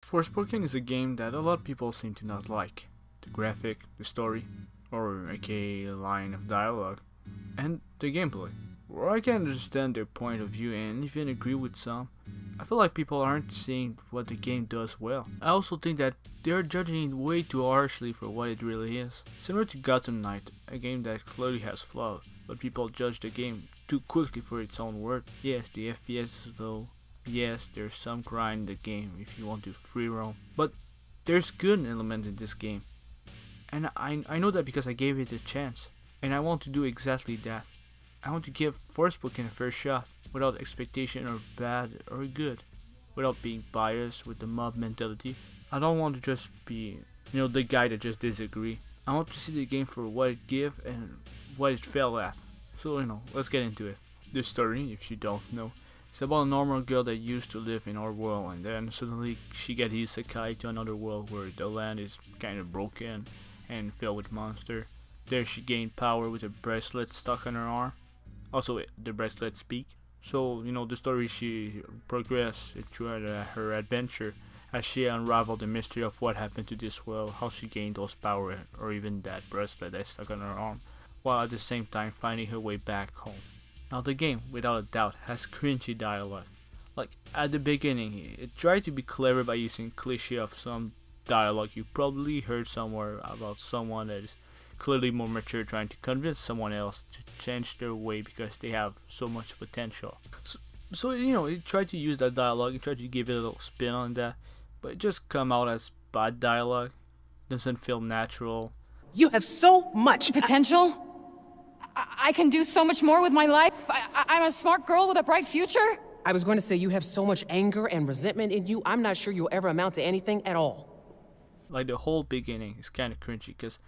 Forspoken is a game that a lot of people seem to not like. The graphic, the story, or aka line of dialogue, and the gameplay. Where I can understand their point of view and even agree with some, I feel like people aren't seeing what the game does well. I also think that they are judging it way too harshly for what it really is. Similar to Gotham Knight, a game that clearly has flaws, but people judge the game too quickly for its own worth. Yes, the FPS is low. Yes, there's some grind in the game if you want to free roam, but there's good elements in this game. And I know that because I gave it a chance, and I want to do exactly that. I want to give Forspoken a fair shot, without expectation or bad or good, without being biased with the mob mentality. I don't want to just be, the guy that just disagree. I want to see the game for what it gave and what it fell at. So, let's get into it. The story, if you don't know, it's about a normal girl that used to live in our world, and then suddenly she gets isekai to another world where the land is kind of broken and filled with monsters. There she gained power with a bracelet stuck on her arm. Also, the bracelet speak. So, the story, she progressed throughout her adventure as she unraveled the mystery of what happened to this world, how she gained those power, or even that bracelet that stuck on her arm, while at the same time finding her way back home. Now the game, without a doubt, has cringy dialogue. Like, at the beginning, it tried to be clever by using cliché of some dialogue you probably heard somewhere about someone that is clearly more mature trying to convince someone else to change their way because they have so much potential. So it tried to use that dialogue, it tried to give it a little spin on that, but it just come out as bad dialogue. Doesn't feel natural. You have so much potential. I can do so much more with my life. I'm a smart girl with a bright future. I was going to say you have so much anger and resentment in you, I'm not sure you'll ever amount to anything at all. Like, the whole beginning is kind of cringy because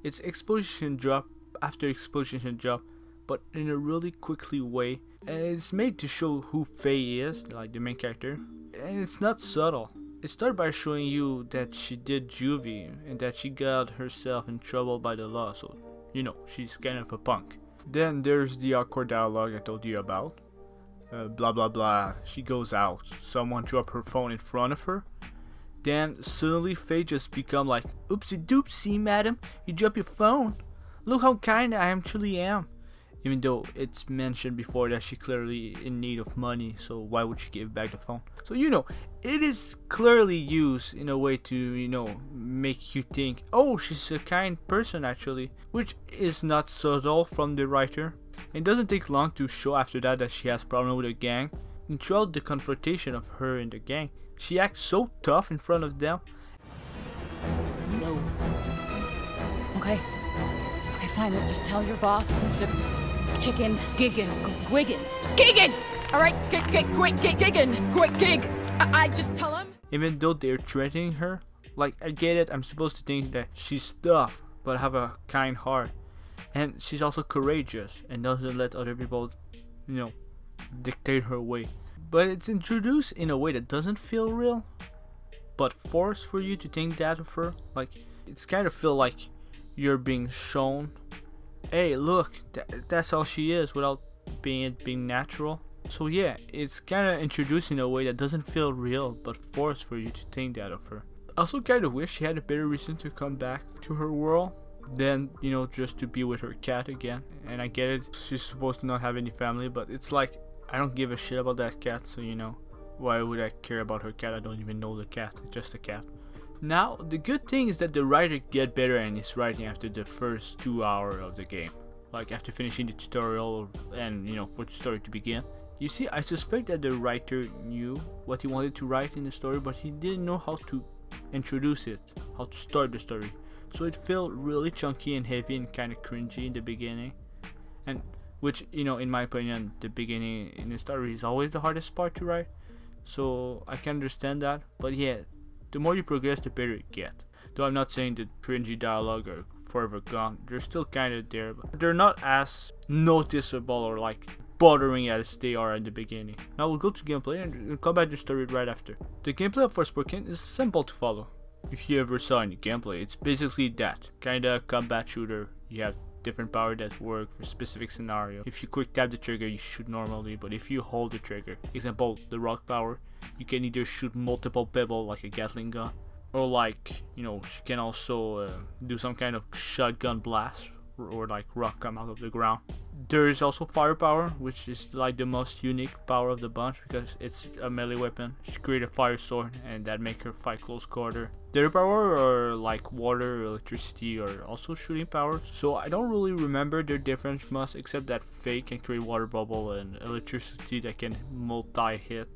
it's explosion drop after explosion drop, but in a really quickly way, and it's made to show who Faye is, like the main character, and it's not subtle. It started by showing you that she did juvie and that she got herself in trouble by the law, so she's kind of a punk. Then there's the awkward dialogue I told you about. Blah blah blah, she goes out, someone dropped her phone in front of her. Then suddenly Faye just become like, oopsie doopsie madam, you dropped your phone. Look how kind I truly am. Even though it's mentioned before that she clearly in need of money, so why would she give back the phone? So it is clearly used in a way to make you think, oh, she's a kind person actually, which is not subtle from the writer. It doesn't take long to show after that she has problem with a gang, and throughout the confrontation of her and the gang, she acts so tough in front of them. No. Okay, fine, we'll just tell your boss, Mr. Chicken Giggin. Giggin! Alright, Giggin! Quick gig! I just tell him? Even though they're threatening her, like, I get it, I'm supposed to think that she's tough, but have a kind heart. And she's also courageous, and doesn't let other people, dictate her way. But it's introduced in a way that doesn't feel real, but forced for you to think that of her. Like, it's kind of feel like you're being shown, hey, look, that's how she is, without being natural. So yeah, it's kind of introduced in a way that doesn't feel real, but forced for you to think that of her. I also kind of wish she had a better reason to come back to her world than, just to be with her cat again. And I get it, she's supposed to not have any family, but it's like, I don't give a shit about that cat, so why would I care about her cat? I don't even know the cat, it's just a cat. Now, the good thing is that the writer get better in his writing after the first 2 hours of the game. Like, after finishing the tutorial and, for the story to begin. You see, I suspect that the writer knew what he wanted to write in the story, but he didn't know how to introduce it, how to start the story. So it felt really chunky and heavy and kind of cringy in the beginning. And which, in my opinion, the beginning in the story is always the hardest part to write. So I can understand that. But yeah, the more you progress, the better it get. Though I'm not saying the cringy dialogue are forever gone. They're still kind of there, but they're not as noticeable or like bothering as they are at the beginning. Now we'll go to gameplay and we'll come back to the story right after. The gameplay of Forspoken is simple to follow. If you ever saw any gameplay, it's basically that. Kinda combat shooter. You have different power that work for specific scenario. If you quick tap the trigger, you shoot normally, but if you hold the trigger, example the rock power, you can either shoot multiple pebble like a Gatling gun, or like, you know, she can also do some kind of shotgun blast, or like rock come out of the ground. There is also firepower, which is like the most unique power of the bunch because it's a melee weapon. She created a fire sword and that make her fight close quarter. Their power are like water, electricity, or also shooting power. So I don't really remember their difference much, except that Faye can create water bubble and electricity that can multi-hit.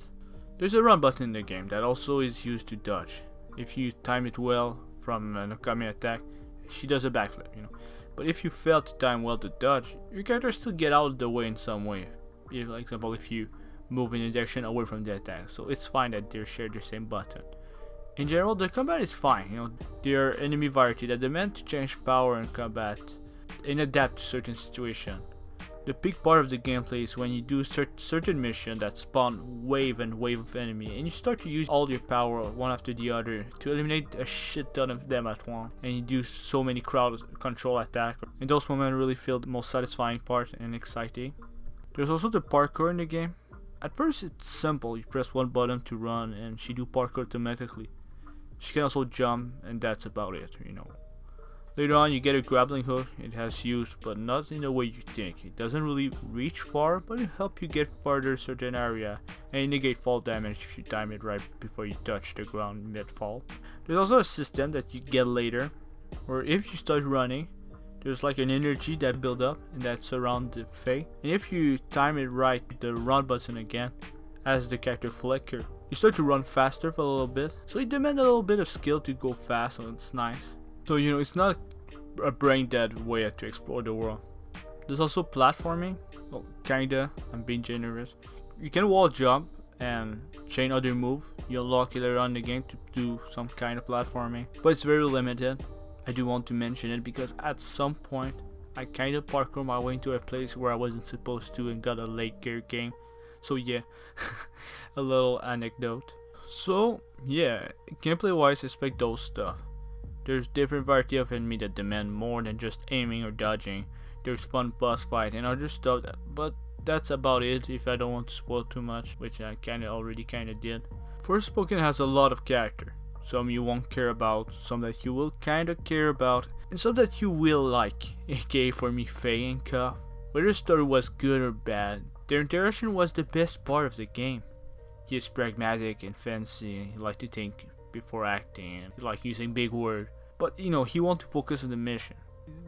There's a run button in the game that also is used to dodge. If you time it well from an upcoming attack, she does a backflip, you know. But if you fail to time well to dodge, your character still get out of the way in some way. If, for example, if you move in a direction away from the attack, so it's fine that they share the same button. In general, the combat is fine, you know. There are enemy variety that demand to change power in combat and adapt to certain situations. The big part of the gameplay is when you do certain mission that spawn wave and wave of enemy, and you start to use all your power one after the other to eliminate a shit ton of them at once, and you do so many crowd control attack, and those moments really feel the most satisfying part and exciting. There's also the parkour in the game. At first it's simple, you press one button to run and she do parkour automatically. She can also jump, and that's about it, you know. Later on you get a grappling hook. It has use, but not in the way you think. It doesn't really reach far, but it helps you get farther a certain area, and negate fall damage if you time it right before you touch the ground mid-fall. There's also a system that you get later, where if you start running, there's like an energy that build up, and that's around the Fae. And if you time it right, the run button again, as the character flicker, you start to run faster for a little bit. So it demands a little bit of skill to go fast, and it's nice. So, you know, it's not a brain dead way to explore the world. There's also platforming. Well, kinda, I'm being generous. You can wall jump and chain other move. You unlock it later on in the game to do some kind of platforming, but it's very limited. I do want to mention it because at some point I kinda parkour my way into a place where I wasn't supposed to and got a late gear game. So yeah, a little anecdote. So yeah, gameplay wise, expect those stuff. There's different variety of enemy that demand more than just aiming or dodging. There's fun boss fight and other stuff, but that's about it if I don't want to spoil too much, which I already did. Forspoken has a lot of character. Some you won't care about, some that you will care about, and some that you will like, aka for me Faye and Cuff. Whether the story was good or bad, their interaction was the best part of the game. He is pragmatic and fancy, he likes to think before acting, and he likes using big words. But you know, he wants to focus on the mission.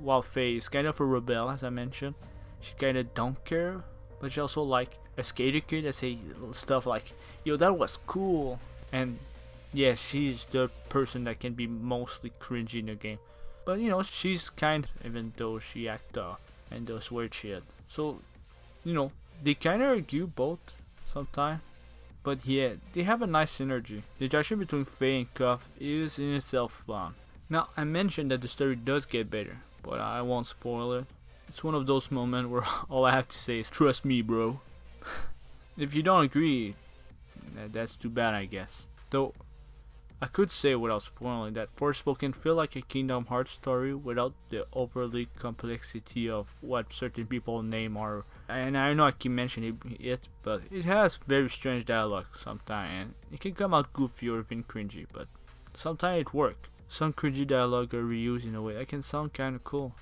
While Faye is kind of a rebel, as I mentioned, she kinda don't care, but she also like a skater kid that say stuff like, yo, that was cool. And yeah, she's the person that can be mostly cringy in the game. But you know, she's kind, even though she act tough and does weird shit. So, you know, they kinda argue both sometimes. But yeah, they have a nice synergy. The interaction between Faye and Cuff is in itself fun. Now, I mentioned that the story does get better, but I won't spoil it. It's one of those moments where all I have to say is, trust me, bro. If you don't agree, that's too bad, I guess. Though, I could say without spoiling that Forspoken feel like a Kingdom Hearts story without the overly complexity of what certain people name are. And I know I keep mentioning it, but it has very strange dialogue sometimes, and it can come out goofy or even cringy, but sometimes it works. Some cringy dialogue are reused in a way that can sound kinda cool,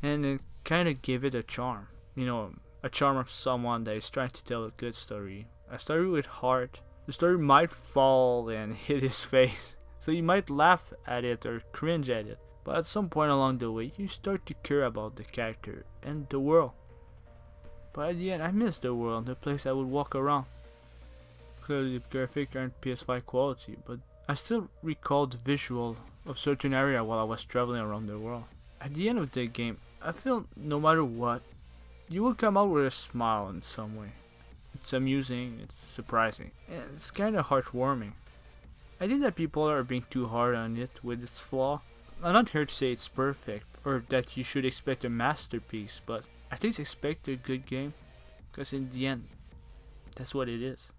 and it kinda give it a charm. You know, a charm of someone that is trying to tell a good story. A story with heart. The story might fall and hit his face, so you might laugh at it or cringe at it, but at some point along the way you start to care about the character and the world. But at the end I miss the world, the place I would walk around. Clearly the graphics aren't PS5 quality, but I still recall the visual of certain area while I was traveling around the world. At the end of the game, I feel no matter what, you will come out with a smile in some way. It's amusing, it's surprising, and it's kinda heartwarming. I think that people are being too hard on it with its flaw. I'm not here to say it's perfect, or that you should expect a masterpiece, but at least expect a good game, because in the end, that's what it is.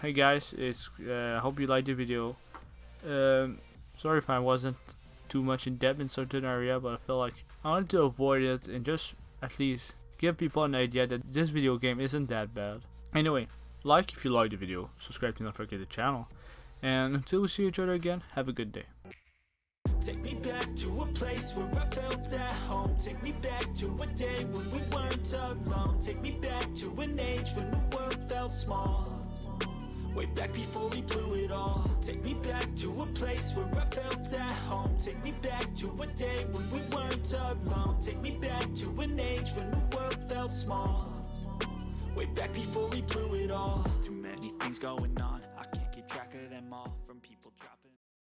Hey guys, I hope you liked the video. Sorry if I wasn't too much in depth in certain area, but I felt like I wanted to avoid it and just at least give people an idea that this video game isn't that bad. Anyway, like if you liked the video, subscribe to not forget the channel, and until we see each other again, have a good day. Take me back to a place where I felt at home. Take me back to a day when we weren't alone. Take me back to an age when the world felt small. Way back before we blew it all. Take me back to a place where I felt at home. Take me back to a day when we weren't alone. Take me back to an age when the world felt small. Way back before we blew it all. Too many things going on, I can't keep track of them all. From people dropping